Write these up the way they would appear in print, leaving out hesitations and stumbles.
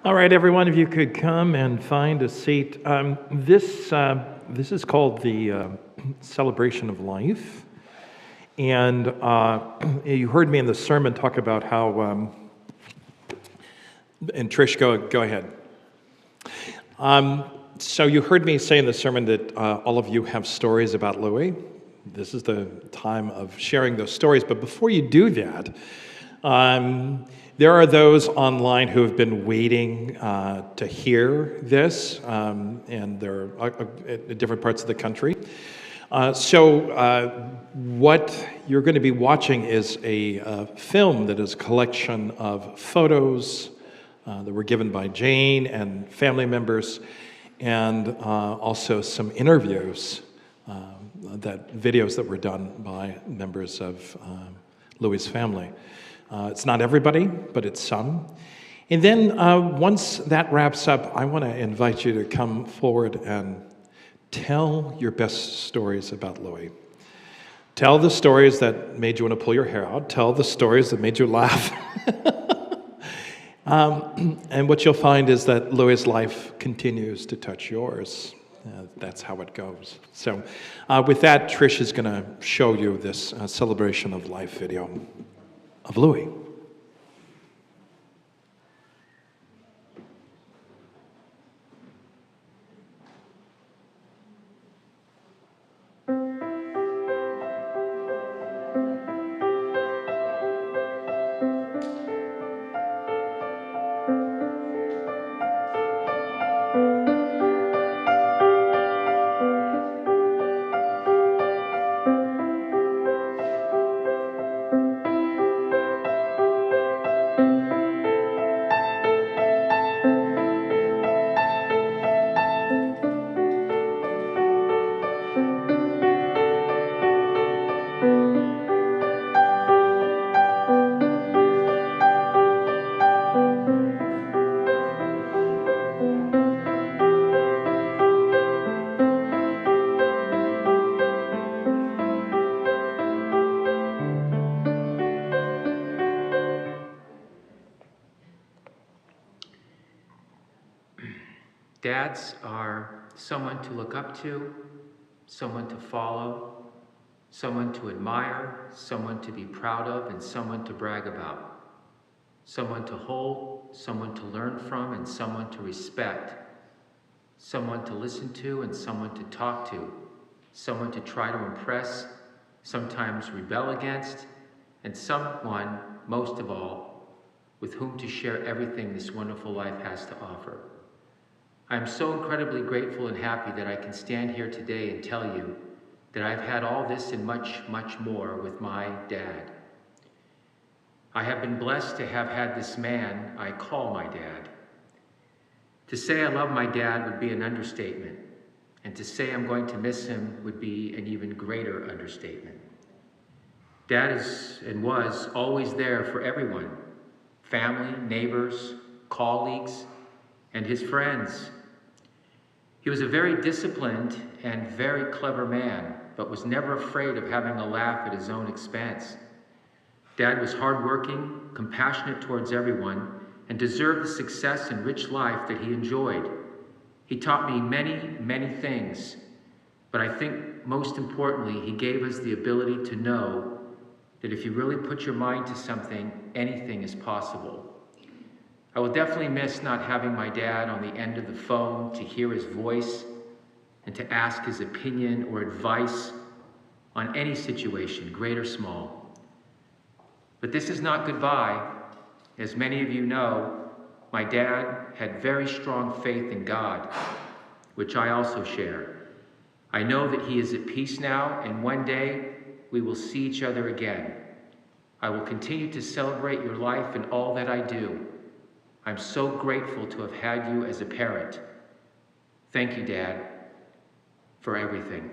All right, everyone, if you could come and find a seat. This is called the Celebration of Life. And you heard me in the sermon talk about how, and Trish, go ahead. So you heard me say in the sermon that all of you have stories about Louis. This is the time of sharing those stories. But before you do that, there are those online who have been waiting to hear this, and they're at different parts of the country. So what you're going to be watching is a film that is a collection of photos that were given by Jane and family members, and also some interviews, videos that were done by members of Louis' family. It's not everybody, but it's some. And then once that wraps up, I want to invite you to come forward and tell your best stories about Louis. Tell the stories that made you want to pull your hair out. Tell the stories that made you laugh. And what you'll find is that Louis' life continues to touch yours. That's how it goes. So with that, Trish is going to show you this celebration of life video of Louis. Dads are someone to look up to, someone to follow, someone to admire, someone to be proud of, and someone to brag about. Someone to hold, someone to learn from, and someone to respect. Someone to listen to and someone to talk to. Someone to try to impress, sometimes rebel against, and someone, most of all, with whom to share everything this wonderful life has to offer. I am so incredibly grateful and happy that I can stand here today and tell you that I've had all this and much, much more with my dad. I have been blessed to have had this man I call my dad. To say I love my dad would be an understatement, and to say I'm going to miss him would be an even greater understatement. Dad is and was always there for everyone, family, neighbors, colleagues, and his friends. He was a very disciplined and very clever man, but was never afraid of having a laugh at his own expense. Dad was hardworking, compassionate towards everyone, and deserved the success and rich life that he enjoyed. He taught me many, many things, but I think most importantly, he gave us the ability to know that if you really put your mind to something, anything is possible. I will definitely miss not having my dad on the end of the phone to hear his voice and to ask his opinion or advice on any situation, great or small. But this is not goodbye. As many of you know, my dad had very strong faith in God, which I also share. I know that he is at peace now, and one day we will see each other again. I will continue to celebrate your life and all that I do. I'm so grateful to have had you as a parent. Thank you, Dad, for everything.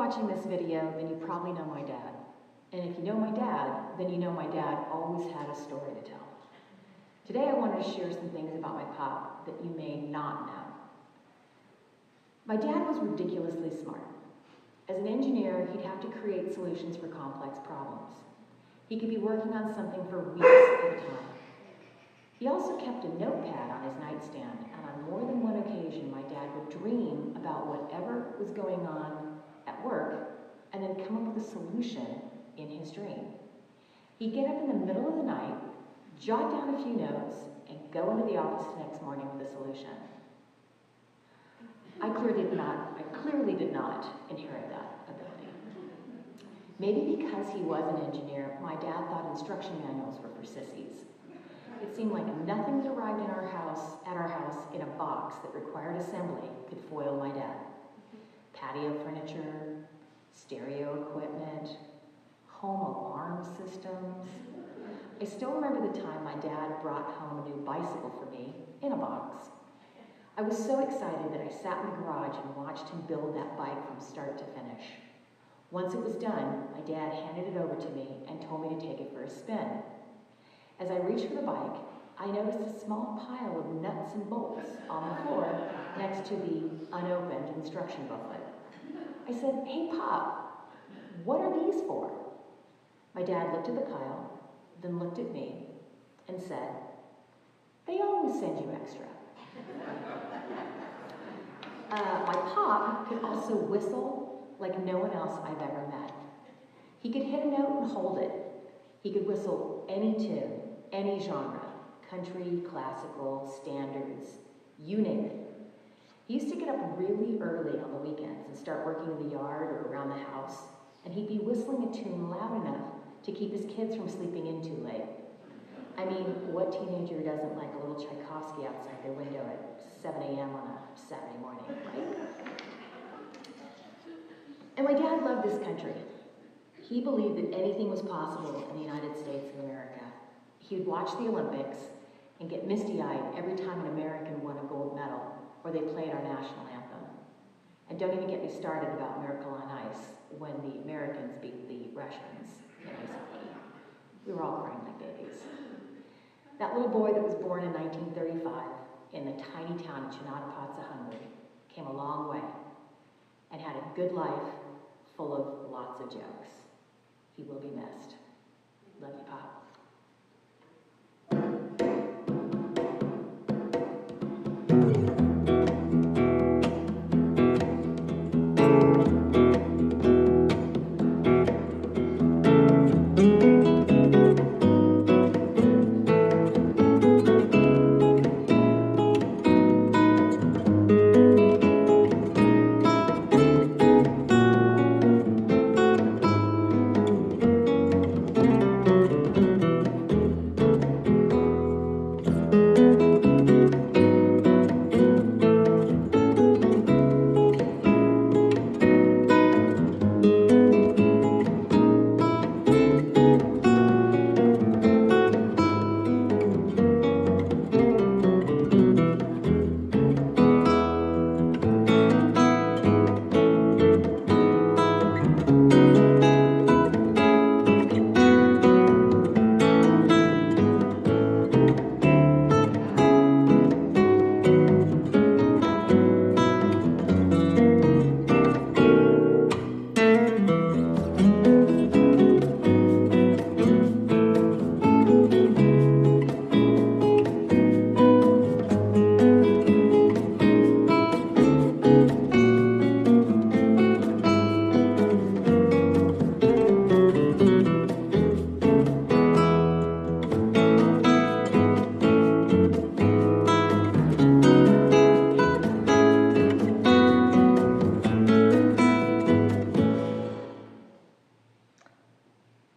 watching this video, then you probably know my dad. And if you know my dad, then you know my dad always had a story to tell. Today I wanted to share some things about my pop that you may not know. My dad was ridiculously smart. As an engineer, he'd have to create solutions for complex problems. He could be working on something for weeks at a time. He also kept a notepad on his nightstand, and on more than one occasion, my dad would dream about whatever was going on at work and then come up with a solution in his dream. He'd get up in the middle of the night, jot down a few notes, and go into the office the next morning with a solution. I clearly did not inherit that ability. Maybe because he was an engineer, my dad thought instruction manuals were for sissies. It seemed like nothing that arrived at our house in a box that required assembly could foil my dad. Patio furniture, stereo equipment, home alarm systems. I still remember the time my dad brought home a new bicycle for me in a box. I was so excited that I sat in the garage and watched him build that bike from start to finish. Once it was done, my dad handed it over to me and told me to take it for a spin. As I reached for the bike, I noticed a small pile of nuts and bolts on the floor next to the unopened instruction booklet. I said, "Hey, Pop, what are these for?" My dad looked at the pile, then looked at me and said, "They always send you extra." My pop could also whistle like no one else I've ever met. He could hit a note and hold it. He could whistle any tune, any genre, country, classical, standards, you name it. He used to get up really early on the weekends and start working in the yard or around the house, and he'd be whistling a tune loud enough to keep his kids from sleeping in too late. I mean, what teenager doesn't like a little Tchaikovsky outside their window at 7 a.m. on a Saturday morning, right? And my dad loved this country. He believed that anything was possible in the United States of America. He would watch the Olympics and get misty-eyed every time an American won a gold medal or they played our national anthem. And don't even get me started about Miracle on Ice when the Americans beat the Russians in ice hockey. We were all crying like babies. That little boy that was born in 1935 in the tiny town of Chinatapaza, Hungary, came a long way and had a good life full of lots of jokes. He will be missed. Love you, Pop.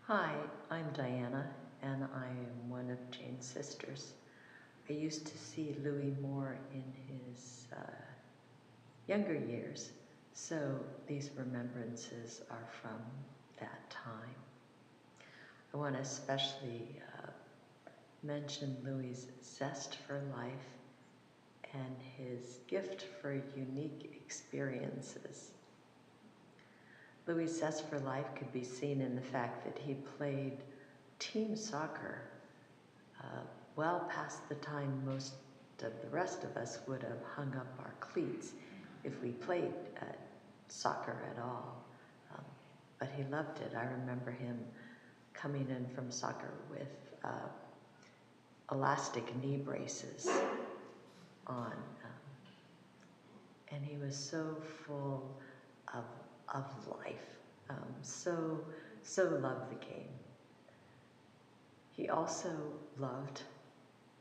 Hi, I'm Diana, and I am one of Jane's sisters. I used to see Louis more in his younger years, so these remembrances are from that time. I want to especially mention Louis' zest for life and his gift for unique experiences. Louis' zest for life could be seen in the fact that he played team soccer well past the time most of the rest of us would have hung up our cleats if we played soccer at all. But he loved it. I remember him coming in from soccer with elastic knee braces on. And he was so full of life, so loved the game. He also loved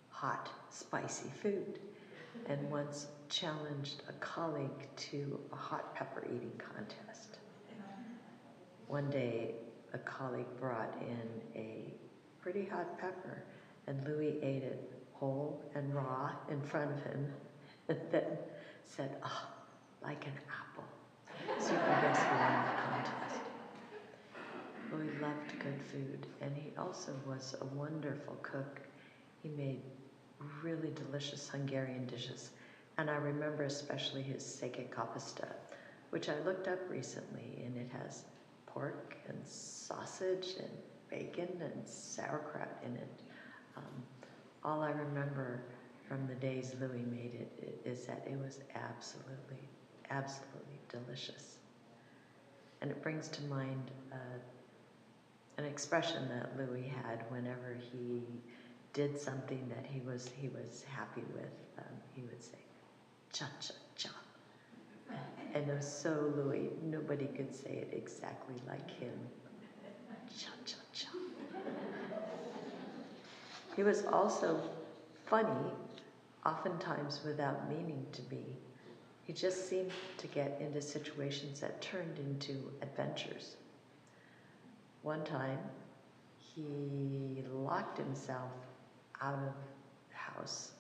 hot, spicy food, and once challenged a colleague to a hot pepper eating contest. One day, a colleague brought in a pretty hot pepper, and Louis ate it whole and raw in front of him, and then said, "Oh, like an apple." So I guess he won the contest. Louis loved good food, and he also was a wonderful cook. He made really delicious Hungarian dishes, and I remember especially his seke kapista, which I looked up recently, and it has pork and sausage and bacon and sauerkraut in it. All I remember from the days Louis made it is that it was absolutely, absolutely delicious. And it brings to mind an expression that Louis had whenever he did something that he was happy with. He would say, "Cha cha cha," and it was so Louis. Nobody could say it exactly like him. Cha cha cha. He was also funny, oftentimes without meaning to be. He just seemed to get into situations that turned into adventures. One time, he locked himself out of the house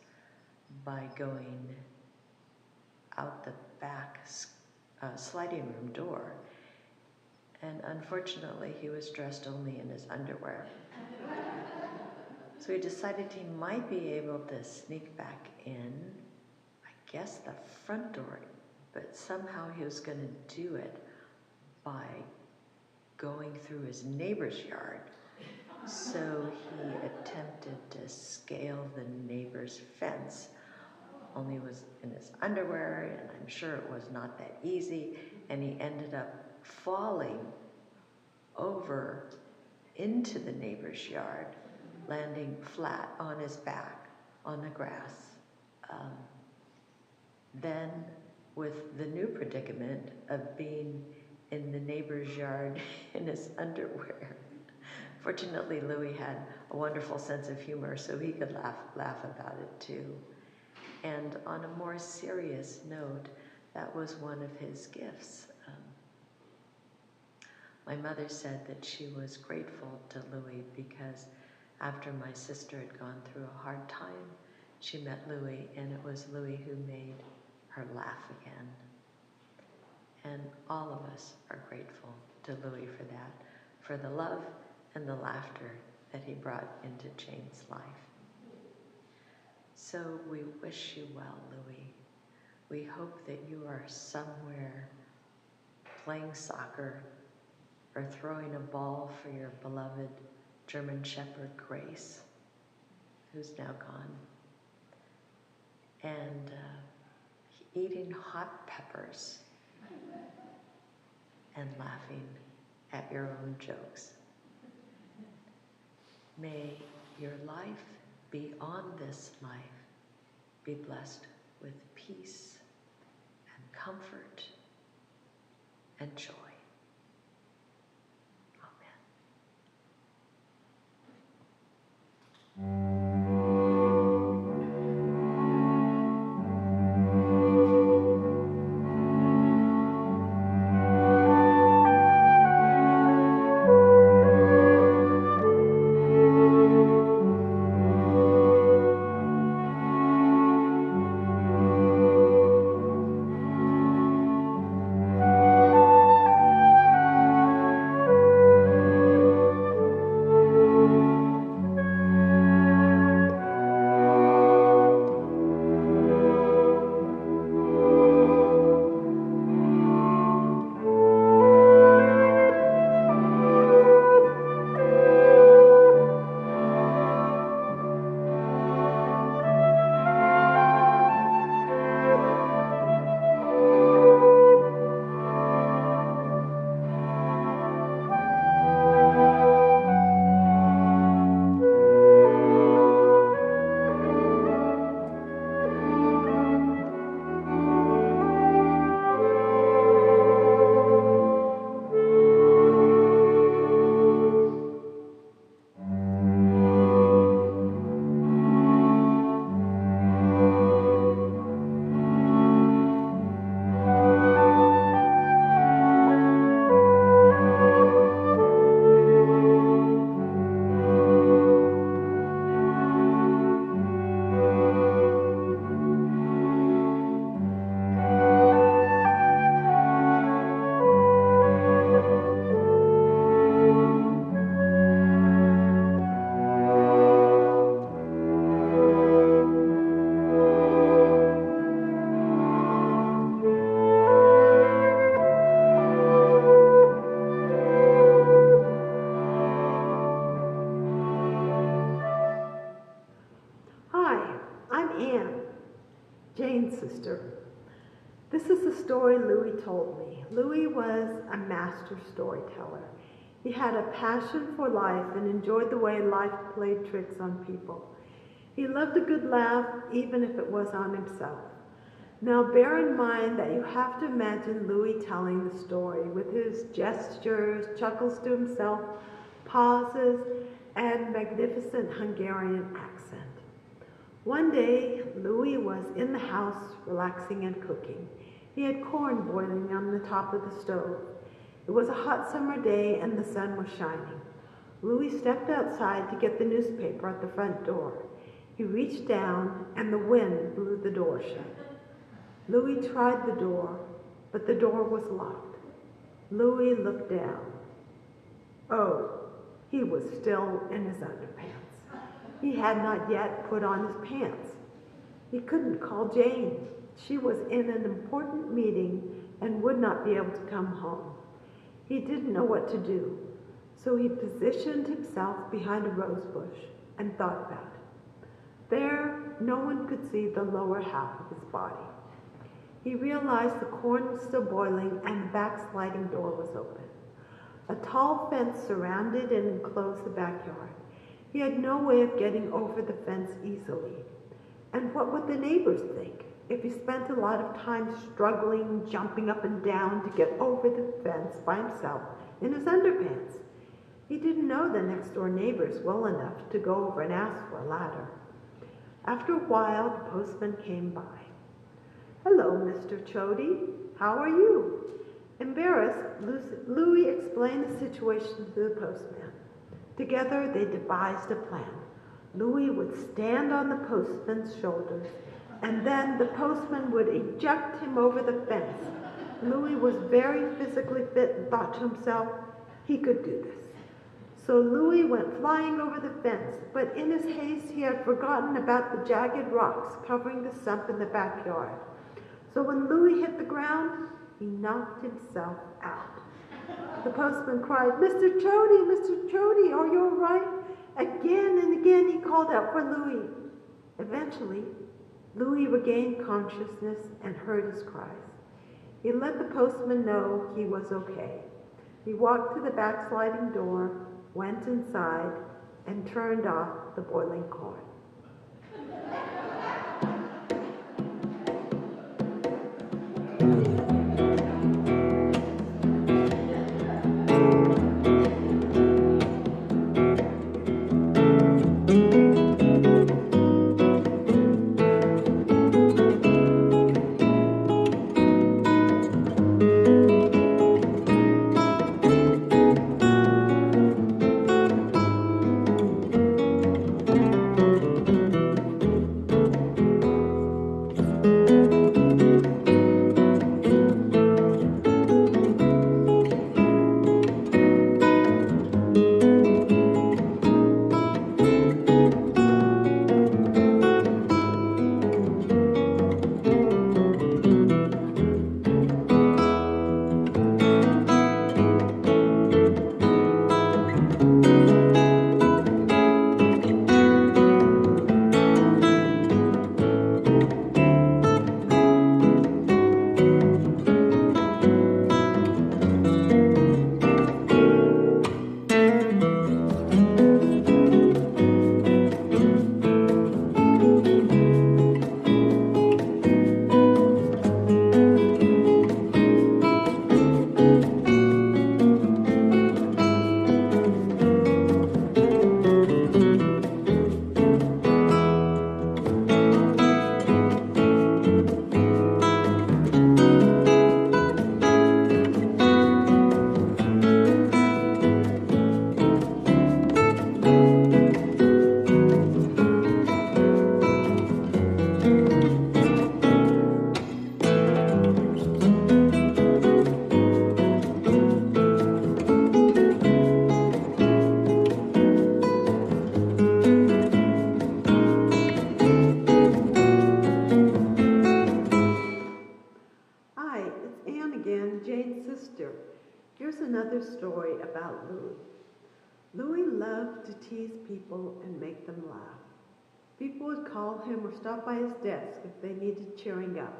by going out the back sliding room door, and unfortunately he was dressed only in his underwear. So he decided he might be able to sneak back in, I guess the front door, but somehow he was going to do it by going through his neighbor's yard. So he attempted to scale the neighbor's fence, only was in his underwear, and I'm sure it was not that easy, and he ended up falling over into the neighbor's yard, landing flat on his back on the grass. Then, with the new predicament of being in the neighbor's yard in his underwear, fortunately, Louis had a wonderful sense of humor, so he could laugh about it too. And on a more serious note, that was one of his gifts. My mother said that she was grateful to Louis because after my sister had gone through a hard time, she met Louis, and it was Louis who made her laugh again. And all of us are grateful to Louis for that, for the love and the laughter that he brought into Jane's life. So we wish you well, Louis. We hope that you are somewhere playing soccer or throwing a ball for your beloved German Shepherd Grace, who's now gone, and eating hot peppers and laughing at your own jokes. May your life beyond this life be blessed with peace and comfort and joy. Amen. Hi, I'm Anne, Jane's sister. This is the story Louis told me. Louis was a master storyteller. He had a passion for life and enjoyed the way life played tricks on people. He loved a good laugh, even if it was on himself. Now bear in mind that you have to imagine Louis telling the story with his gestures, chuckles to himself, pauses, and magnificent Hungarian accent. One day, Louis was in the house relaxing and cooking. He had corn boiling on the top of the stove. It was a hot summer day and the sun was shining. Louis stepped outside to get the newspaper at the front door. He reached down and the wind blew the door shut. Louis tried the door, but the door was locked. Louis looked down. Oh, he was still in his underpants. He had not yet put on his pants. He couldn't call Jane. She was in an important meeting and would not be able to come home. He didn't know what to do, so he positioned himself behind a rose bush and thought about it. There, no one could see the lower half of his body. He realized the corn was still boiling and the back sliding door was open. A tall fence surrounded and enclosed the backyard. He had no way of getting over the fence easily. And what would the neighbors think if he spent a lot of time struggling, jumping up and down to get over the fence by himself in his underpants? He didn't know the next door neighbors well enough to go over and ask for a ladder. After a while, the postman came by. "Hello, Mr. Chody. How are you?" Embarrassed, Louis explained the situation to the postman. Together, they devised a plan. Louis would stand on the postman's shoulders, and then the postman would eject him over the fence. Louis was very physically fit and thought to himself he could do this. So Louis went flying over the fence, but in his haste he had forgotten about the jagged rocks covering the stump in the backyard. So when Louis hit the ground, he knocked himself out. The postman cried, "Mr. Chody, are you all right?" Again and again he called out for Louis. Eventually, Louis regained consciousness and heard his cries. He let the postman know he was okay. He walked to the backsliding door, went inside, and turned off the boiling corn. Here's another story about Louis. Louis loved to tease people and make them laugh. People would call him or stop by his desk if they needed cheering up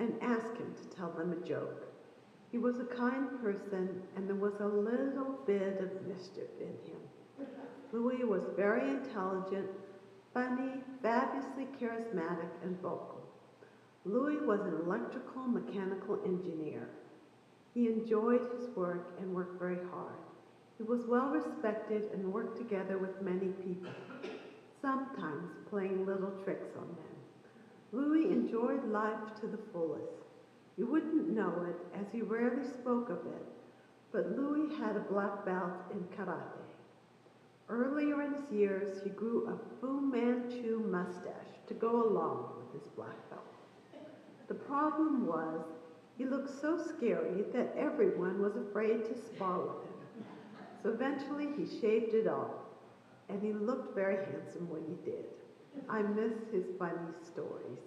and ask him to tell them a joke. He was a kind person, and there was a little bit of mischief in him. Louis was very intelligent, funny, fabulously charismatic, and vocal. Louis was an electrical mechanical engineer. He enjoyed his work and worked very hard. He was well respected and worked together with many people, sometimes playing little tricks on them. Louis enjoyed life to the fullest. You wouldn't know it, as he rarely spoke of it, but Louis had a black belt in karate. Earlier in his years, he grew a Fu Manchu mustache to go along with his black belt. The problem was, he looked so scary that everyone was afraid to spar with him. So eventually he shaved it off, and he looked very handsome when he did. I miss his funny stories.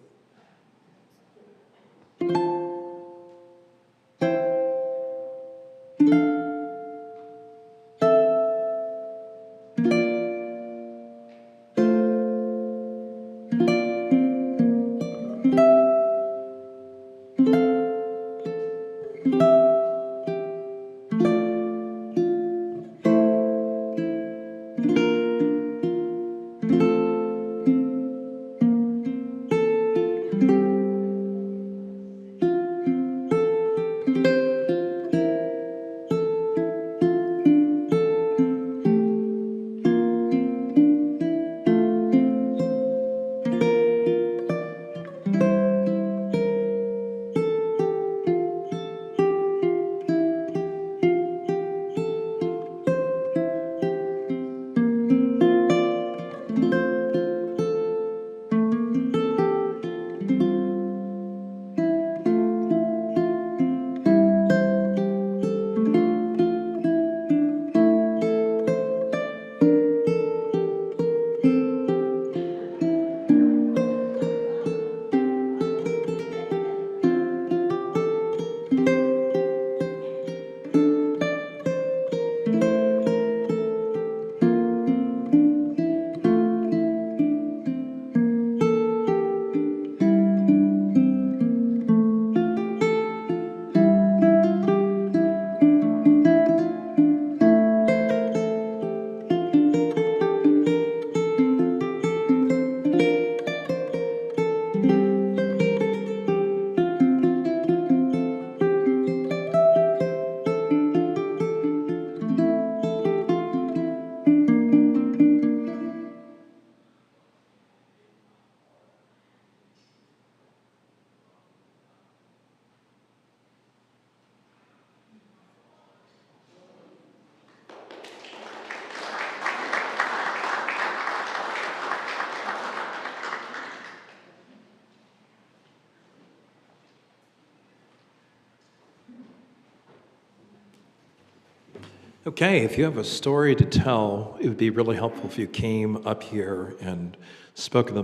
Okay, if you have a story to tell, it would be really helpful if you came up here and spoke in the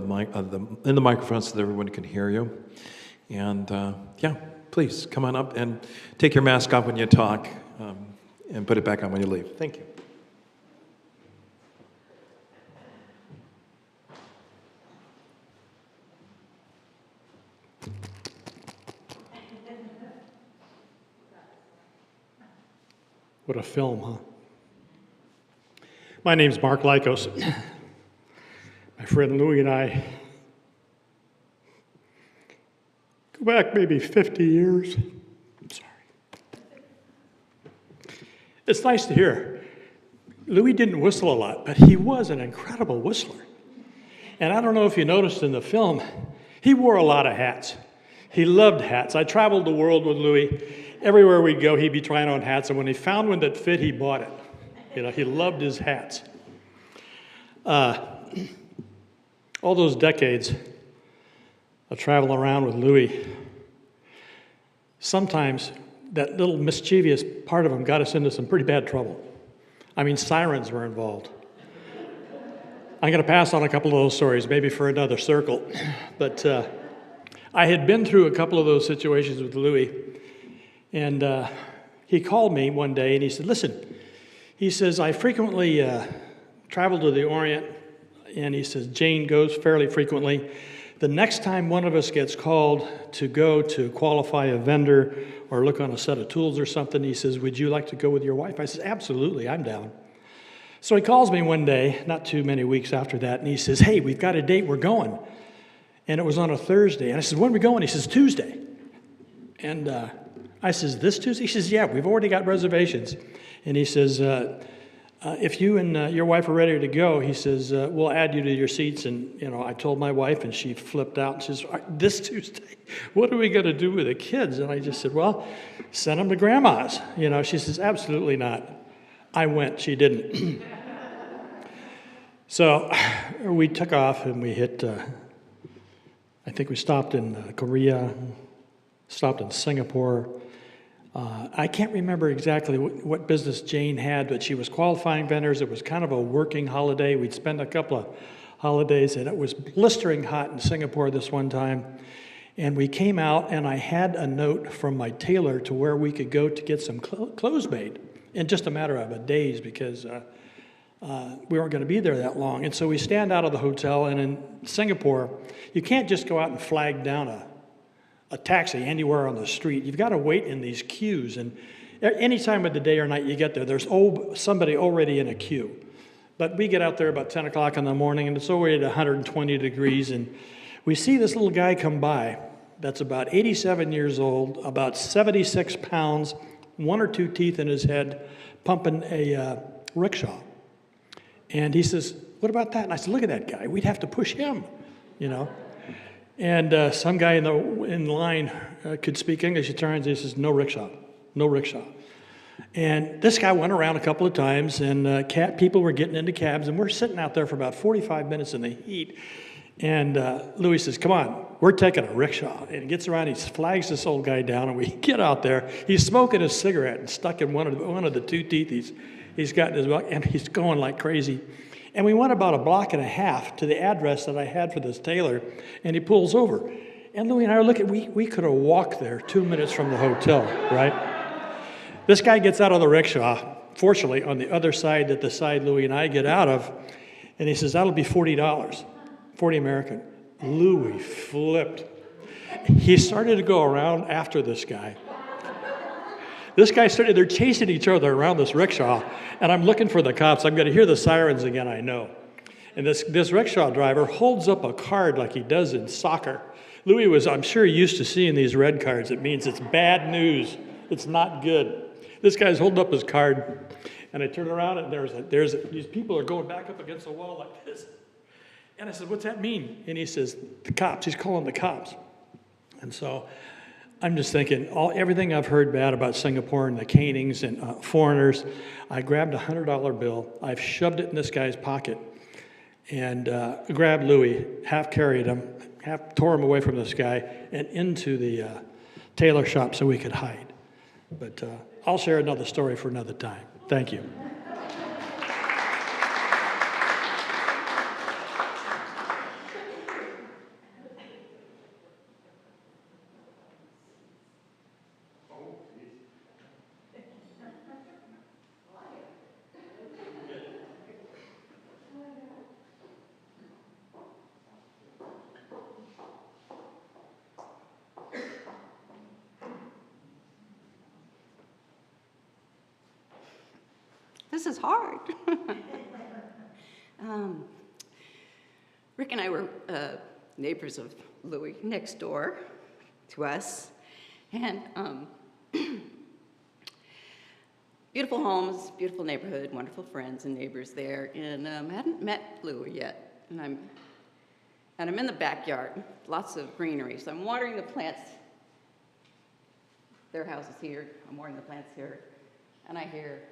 microphone so that everyone can hear you. And yeah, please come on up and take your mask off when you talk and put it back on when you leave. Thank you. What a film, huh? My name's Mark Lykos. My friend Louie and I go back maybe 50 years. I'm sorry. It's nice to hear. Louie didn't whistle a lot, but he was an incredible whistler. And I don't know if you noticed in the film, he wore a lot of hats. He loved hats. I traveled the world with Louie. Everywhere we'd go, he'd be trying on hats, and when he found one that fit, he bought it. You know, he loved his hats. All those decades of traveling around with Louie, sometimes that little mischievous part of him got us into some pretty bad trouble. I mean, sirens were involved. I'm going to pass on a couple of those stories, maybe for another circle. But I had been through a couple of those situations with Louie. And he called me one day and he said, listen, he says, I frequently travel to the Orient. and he says, Jane goes fairly frequently. The next time one of us gets called to go to qualify a vendor or look on a set of tools or something, he says, would you like to go with your wife? I says, absolutely, I'm down. So he calls me one day, not too many weeks after that, and he says, hey, we've got a date, we're going. And it was on a Thursday. And I said, when are we going? He says, Tuesday. And I says, this Tuesday? He says, yeah, we've already got reservations. And he says, if you and your wife are ready to go, he says, we'll add you to your seats. And, I told my wife, and she flipped out and says, this Tuesday, what are we going to do with the kids? And I just said, well, send them to grandma's. She says, absolutely not. I went, she didn't. So we took off and we hit, I think we stopped in Korea, stopped in Singapore. I can't remember exactly what business Jane had, but she was qualifying vendors. It was kind of a working holiday. We'd spend a couple of holidays, and it was blistering hot in Singapore this one time. And we came out, and I had a note from my tailor to where we could go to get some clothes made in just a matter of a days, because we weren't going to be there that long. And so we stand out of the hotel, and in Singapore, you can't just go out and flag down a taxi anywhere on the street. You've got to wait in these queues, and any time of the day or night you get there, there's somebody already in a queue. But we get out there about 10 o'clock in the morning, and it's already at 120 degrees, and we see this little guy come by that's about 87 years old, about 76 pounds, one or two teeth in his head, pumping a rickshaw. And he says, what about that? And I said, look at that guy. We'd have to push him, And some guy in line could speak English. He turns and he says, no rickshaw, no rickshaw. And this guy went around a couple of times, and people were getting into cabs, and we're sitting out there for about 45 minutes in the heat. And Louis says, come on, we're taking a rickshaw. And he gets around, he flags this old guy down, and we get out there. He's smoking a cigarette and stuck in one of the two teeth he's got in his mouth, and he's going like crazy. And we went about a block and a half to the address that I had for this tailor, and he pulls over. And Louis and I are looking, we could have walked there 2 minutes from the hotel, right? This guy gets out of the rickshaw, fortunately, on the other side that the side Louis and I get out of, and he says, that'll be $40, 40 American. Louis flipped. He started to go around after this guy. This guy they're chasing each other around this rickshaw, and I'm looking for the cops. I'm going to hear the sirens again, I know. And this rickshaw driver holds up a card like he does in soccer. Louis was, I'm sure, used to seeing these red cards. It means it's bad news. It's not good. This guy's holding up his card, and I turn around, and these people are going back up against the wall like this. And I said, what's that mean? And he says, the cops. He's calling the cops. And so I'm just thinking, everything I've heard bad about Singapore and the canings and foreigners, I grabbed a $100 bill, I've shoved it in this guy's pocket, and grabbed Louis, half carried him, half tore him away from this guy, and into the tailor shop so we could hide. But I'll share another story for another time. Thank you. This is hard. Rick and I were neighbors of Louis next door to us. And beautiful homes, beautiful neighborhood, wonderful friends and neighbors there. And I hadn't met Louis yet. And I'm in the backyard, lots of greenery. So I'm watering the plants. Their house is here. I'm watering the plants here. And I hear,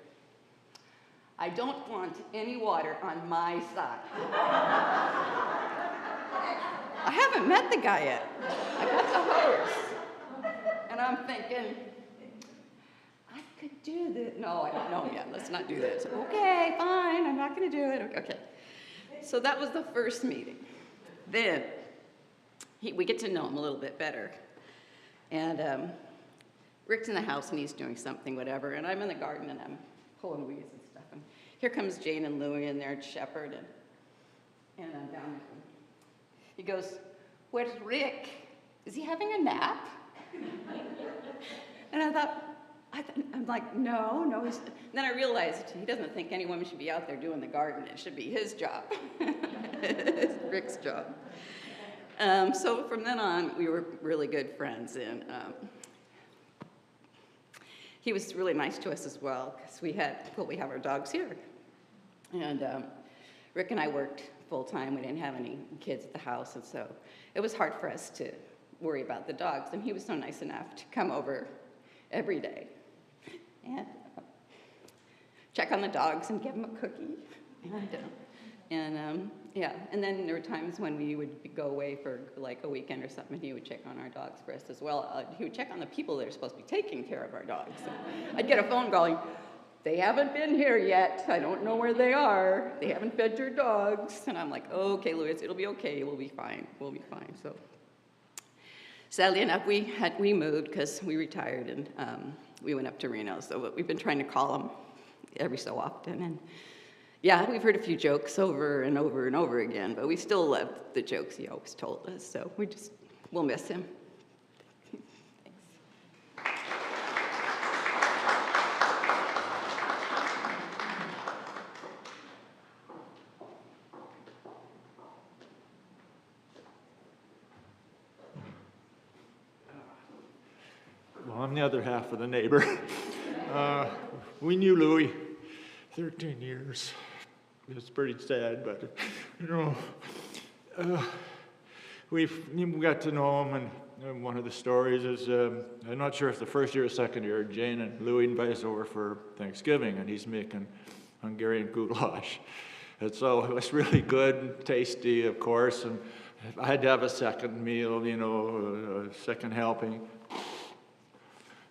I don't want any water on my side. I haven't met the guy yet. I got the hose. And I'm thinking, I could do this. No, I don't know yet. Let's not do this. Okay, fine. I'm not going to do it. Okay. So that was the first meeting. Then we get to know him a little bit better. And Rick's in the house and he's doing something, whatever. And I'm in the garden and I'm pulling weeds and stuff. And here comes Jane and Louie and their shepherd. And And I'm down there. He goes, "Where's Rick? Is he having a nap?" And I'm like, no. Then I realized he doesn't think any woman should be out there doing the garden. It should be his job. It's Rick's job. So from then on, we were really good friends, and he was really nice to us as well, because we have our dogs here. And Rick and I worked full-time. We didn't have any kids at the house, and so it was hard for us to worry about the dogs, and he was so nice enough to come over every day and check on the dogs and give them a cookie. And then there were times when we would go away for like a weekend or something, and he would check on our dogs for us as well. He would check on the people that are supposed to be taking care of our dogs. So I'd get a phone going, "They haven't been here yet. I don't know where they are. They haven't fed your dogs." And I'm like, "Okay, Louis, it'll be okay. We'll be fine. We'll be fine." So sadly enough, we moved because we retired, and we went up to Reno. So we've been trying to call him every so often, and yeah, we've heard a few jokes over and over and over again, but we still love the jokes he always told us. So we'll miss him. Thanks. Well, I'm the other half of the neighbor. We knew Louis 13 years. It's pretty sad, but, we got to know him, and one of the stories is, I'm not sure if the first year or second year, Jane and Louis invited us over for Thanksgiving, and he's making Hungarian goulash. And so it was really good and tasty, of course, and I had to have a second meal, a second helping.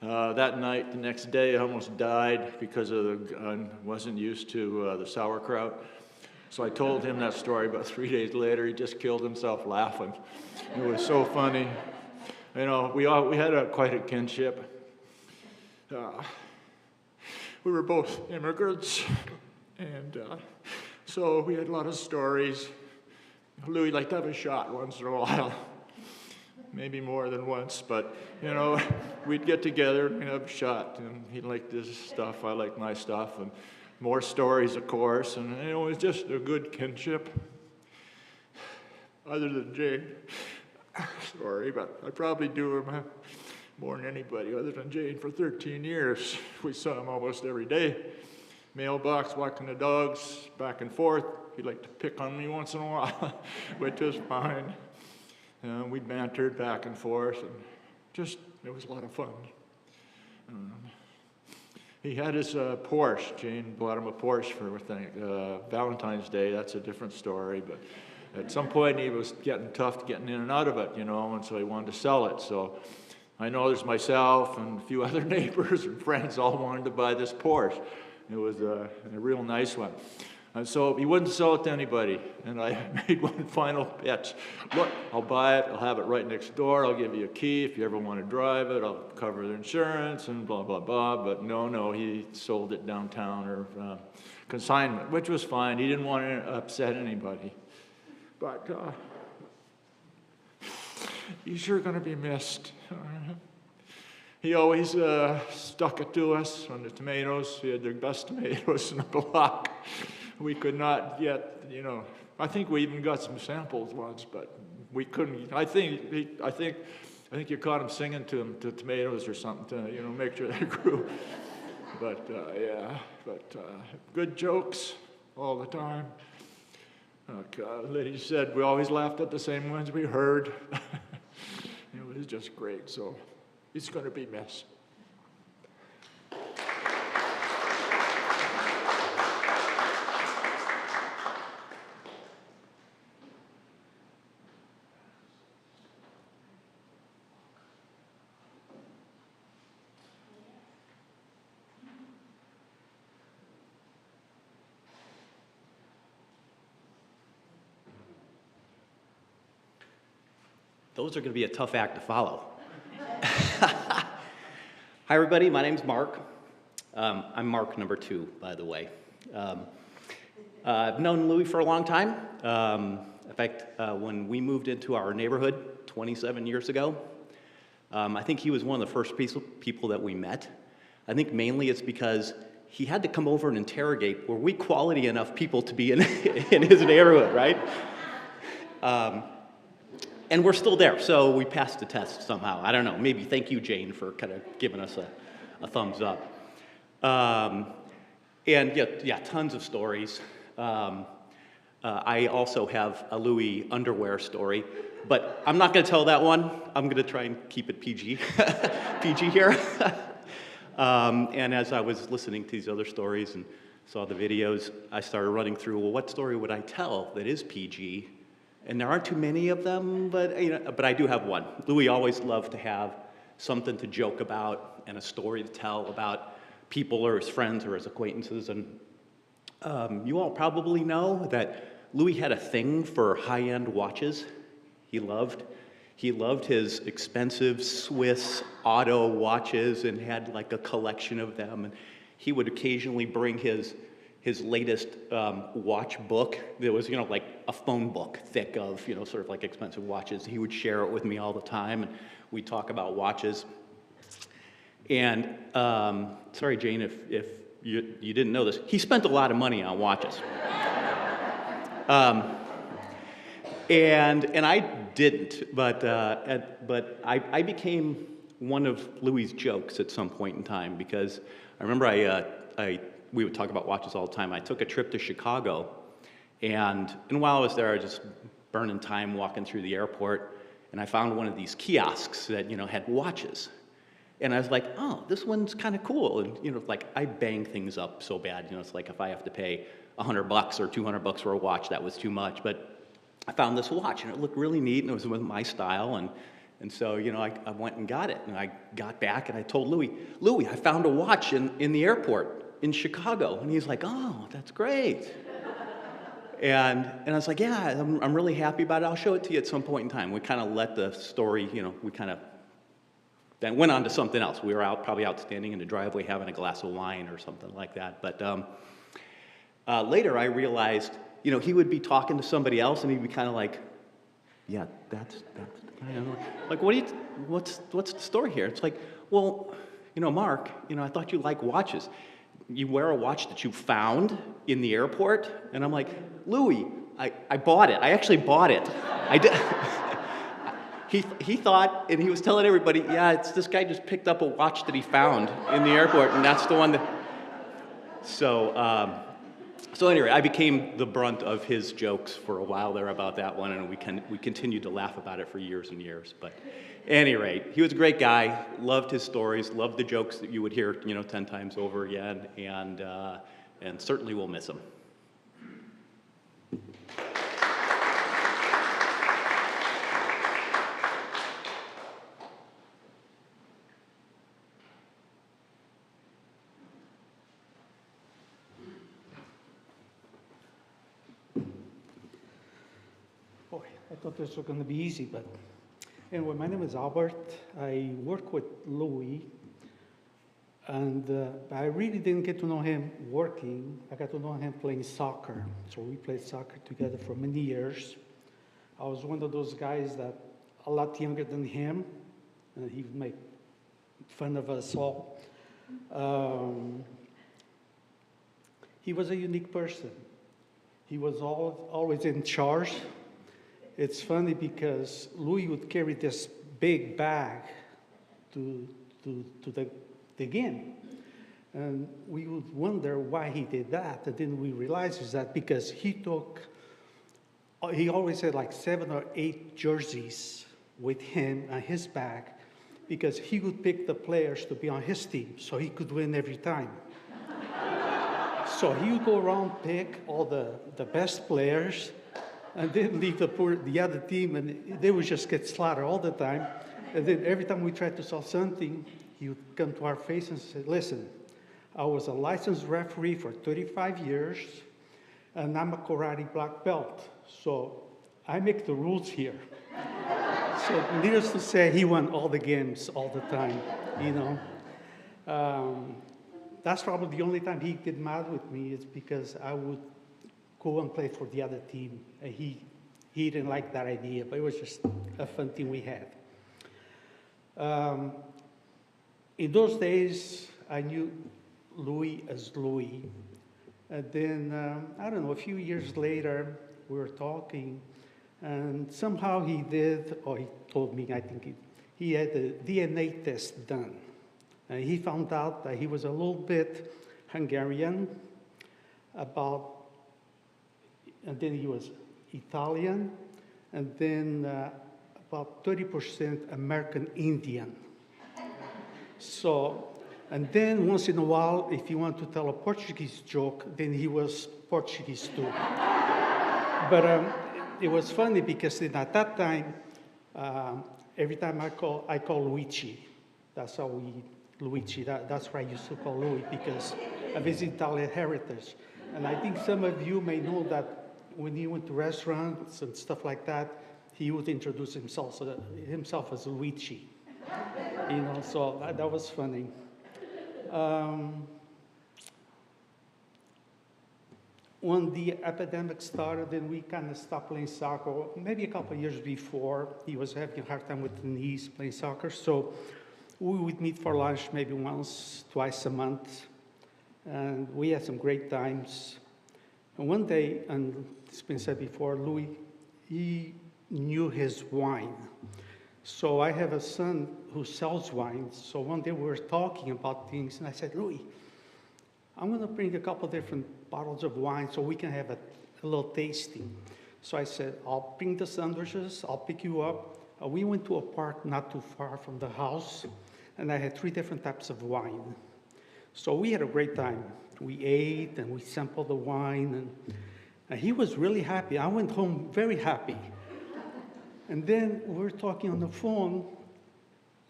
That night, the next day, I almost died because I wasn't used to the sauerkraut. So I told him that story, but 3 days later, he just killed himself laughing. It was so funny. We had quite a kinship. We were both immigrants, and so we had a lot of stories. Louis liked to have a shot once in a while. Maybe more than once, but, we'd get together and have a shot, and he liked his stuff, I liked my stuff, and more stories, of course, and, it was just a good kinship. Other than Jane, sorry, but I probably do him more than anybody other than Jane for 13 years. We saw him almost every day. Mailbox, walking the dogs, back and forth. He'd like to pick on me once in a while, which is fine. We bantered back and forth, and it was a lot of fun. He had his Porsche. Jane bought him a Porsche for Valentine's Day. That's a different story, but at some point he was getting tough getting in and out of it, and so he wanted to sell it. So I know there's myself and a few other neighbors and friends all wanted to buy this Porsche. It was a real nice one. And so he wouldn't sell it to anybody. And I made one final pitch. Look, I'll buy it. I'll have it right next door. I'll give you a key. If you ever want to drive it, I'll cover the insurance and blah, blah, blah. But no, he sold it downtown or consignment, which was fine. He didn't want to upset anybody. But he's sure going to be missed. He always stuck it to us on the tomatoes. He had the best tomatoes in the block. We could not get, I think we even got some samples once, but we couldn't. I think you caught him singing to him to tomatoes or something to, make sure they grew. But good jokes all the time. Liddy said we always laughed at the same ones we heard. It was just great. So he's going to be missed. Those are going to be a tough act to follow. Hi, everybody. My name's Mark. I'm Mark number 2, by the way. I've known Louis for a long time. In fact, when we moved into our neighborhood 27 years ago, I think he was one of the first people that we met. I think mainly it's because he had to come over and interrogate, were we quality enough people to be in, in his neighborhood, right? And we're still there, so we passed the test somehow. I don't know, maybe thank you, Jane, for kind of giving us a thumbs up. And yeah, tons of stories. I also have a Louis underwear story, but I'm not going to tell that one. I'm going to try and keep it PG, PG here. And as I was listening to these other stories and saw the videos, I started running through, well, what story would I tell that is PG? And there aren't too many of them, but, but I do have one. Louis always loved to have something to joke about and a story to tell about people or his friends or his acquaintances. And you all probably know that Louis had a thing for high-end watches. He loved his expensive Swiss auto watches and had like a collection of them. And he would occasionally bring his latest watch book. There was, like a phone book thick of, sort of like expensive watches. He would share it with me all the time, and we'd talk about watches. And sorry, Jane, if you didn't know this, he spent a lot of money on watches. And I didn't, but I became one of Louis's jokes at some point in time, because I remember we would talk about watches all the time. I took a trip to Chicago, and while I was there, I was just burning time walking through the airport, and I found one of these kiosks that, had watches. And I was like, oh, this one's kind of cool. And, like, I bang things up so bad. It's like if I have to pay $100 or $200 for a watch, that was too much. But I found this watch, and it looked really neat, and it was with my style. And so, I went and got it. And I got back, and I told Louis, I found a watch in the airport in Chicago. And he's like, oh, that's great. And I was like, yeah, I'm really happy about it. I'll show it to you at some point in time. We kind of let the story, we kind of then went on to something else. We were probably out standing in the driveway having a glass of wine or something like that. But later I realized, he would be talking to somebody else, and he'd be kind of like, yeah, that's like, what's the story here? It's like, well, Mark, I thought you liked watches. You wear a watch that you found in the airport? And I'm like, Louis, I bought it. I actually bought it. I did. He thought, and he was telling everybody, yeah, it's this guy just picked up a watch that he found in the airport, and that's the one that. So anyway, I became the brunt of his jokes for a while there about that one, and we continued to laugh about it for years and years. But at any rate, he was a great guy, loved his stories, loved the jokes that you would hear, 10 times over again, and certainly will miss him. Boy, I thought this was going to be easy, but anyway, my name is Albert. I work with Louis, and I really didn't get to know him working. I got to know him playing soccer. So we played soccer together for many years. I was one of those guys that a lot younger than him, and he would make fun of us all. He was a unique person. He was always in charge. It's funny because Louis would carry this big bag to the game. And we would wonder why he did that. And then we realized is that because he always had like 7 or 8 jerseys with him on his bag, because he would pick the players to be on his team so he could win every time. So he would go around, pick all the best players, and then leave the other team, and they would just get slaughtered all the time. And then every time we tried to solve something, he would come to our face and say, listen, I was a licensed referee for 35 years, and I'm a karate black belt, so I make the rules here. So needless to say, he won all the games all the time, That's probably the only time he get mad with me is because I would go and play for the other team. He didn't like that idea, but it was just a fun thing we had. In those days, I knew Louis as Louis. And then, I don't know, a few years later, we were talking, and somehow he did, or he told me, I think he had a DNA test done. And he found out that he was a little bit Hungarian, and then he was Italian, and then about 30% American Indian. So, and then once in a while, if you want to tell a Portuguese joke, then he was Portuguese too. But it was funny because at that time, every time I call Luigi. That's how Luigi, that's why I used to call Louis, because of his Italian heritage. And I think some of you may know that when he went to restaurants and stuff like that, he would introduce himself as Luigi. So that was funny. When the epidemic started, then we kind of stopped playing soccer. Maybe a couple of years before, he was having a hard time with the knees playing soccer. So we would meet for lunch maybe once, twice a month. And we had some great times. And one day, and it's been said before, Louis, he knew his wine. So I have a son who sells wine. So one day we were talking about things, and I said, Louis, I'm going to bring a couple different bottles of wine so we can have a little tasting. So I said, I'll bring the sandwiches, I'll pick you up. We went to a park not too far from the house, and I had 3 different types of wine. So we had a great time. We ate, and we sampled the wine, and he was really happy. I went home very happy. And then we were talking on the phone,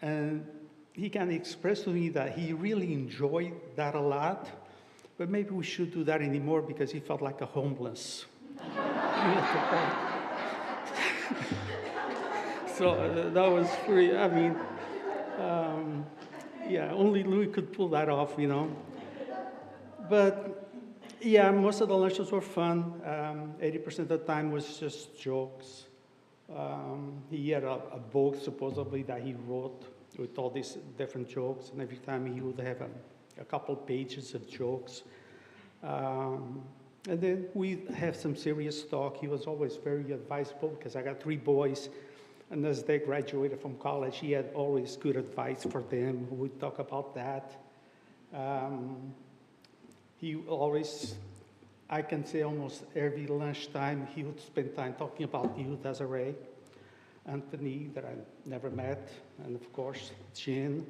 and he kind of expressed to me that he really enjoyed that a lot, but maybe we should do that anymore because he felt like a homeless. So that was pretty, I mean, yeah, only Louis could pull that off, But yeah, most of the lunches were fun. 80% of the time was just jokes. He had a book, supposedly, that he wrote with all these different jokes, and every time he would have a couple pages of jokes. And then we have some serious talk. He was always very advisable because I got 3 boys, and as they graduated from college, he had always good advice for them. We'd talk about that. He always, I can say almost every lunchtime, he would spend time talking about you, Desiree, Anthony, that I never met, and of course, Jen.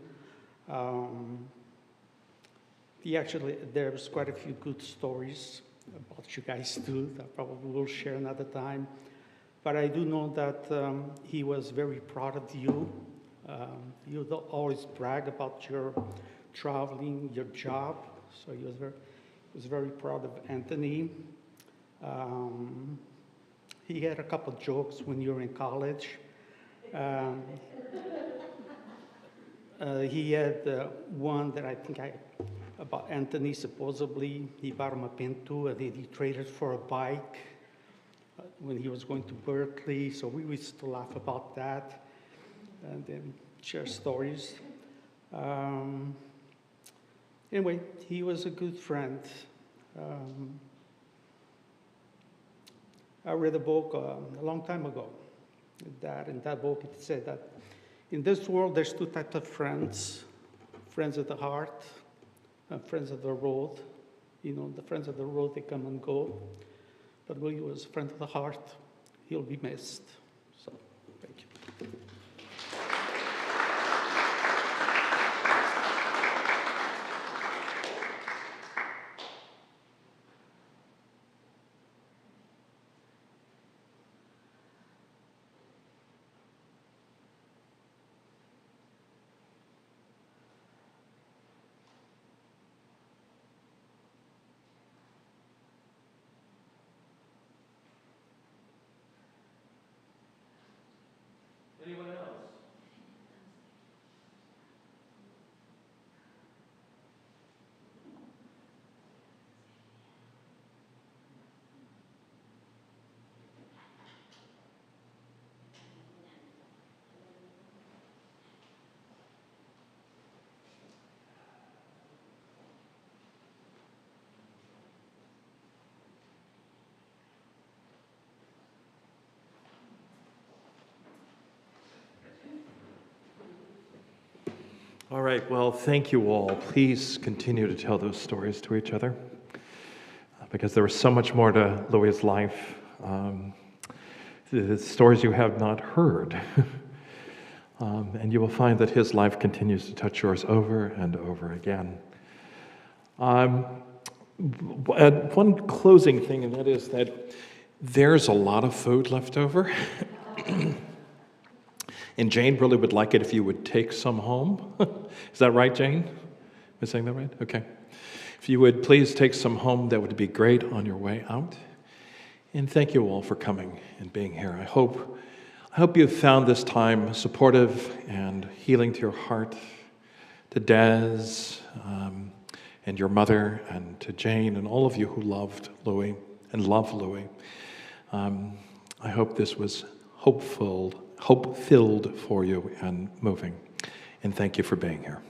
There was quite a few good stories about you guys too, that probably we'll share another time. But I do know that he was very proud of you. You would always brag about your traveling, your job. So he was very proud of Anthony. He had a couple jokes when you were in college. He had one that I think about Anthony, supposedly. He bought him a Pinto, and then he traded for a bike when he was going to Berkeley. So we used to laugh about that and then share stories. Anyway, he was a good friend. I read a book a long time ago. In that book, it said that in this world, there's 2 types of friends. Friends of the heart and friends of the road. The friends of the road, they come and go. But Louis was a friend of the heart. He'll be missed. So, thank you. All right, well, thank you all. Please continue to tell those stories to each other because there was so much more to Louis's life, the stories you have not heard. And you will find that his life continues to touch yours over and over again. And one closing thing, and that is that there's a lot of food left over. And Jane really would like it if you would take some home. Is that right, Jane? Am I saying that right? Okay. If you would please take some home, that would be great on your way out. And thank you all for coming and being here. I hope you've found this time supportive and healing to your heart, to Des, and your mother, and to Jane, and all of you who loved Louis and love Louis. I hope this was hope-filled for you and moving. And thank you for being here.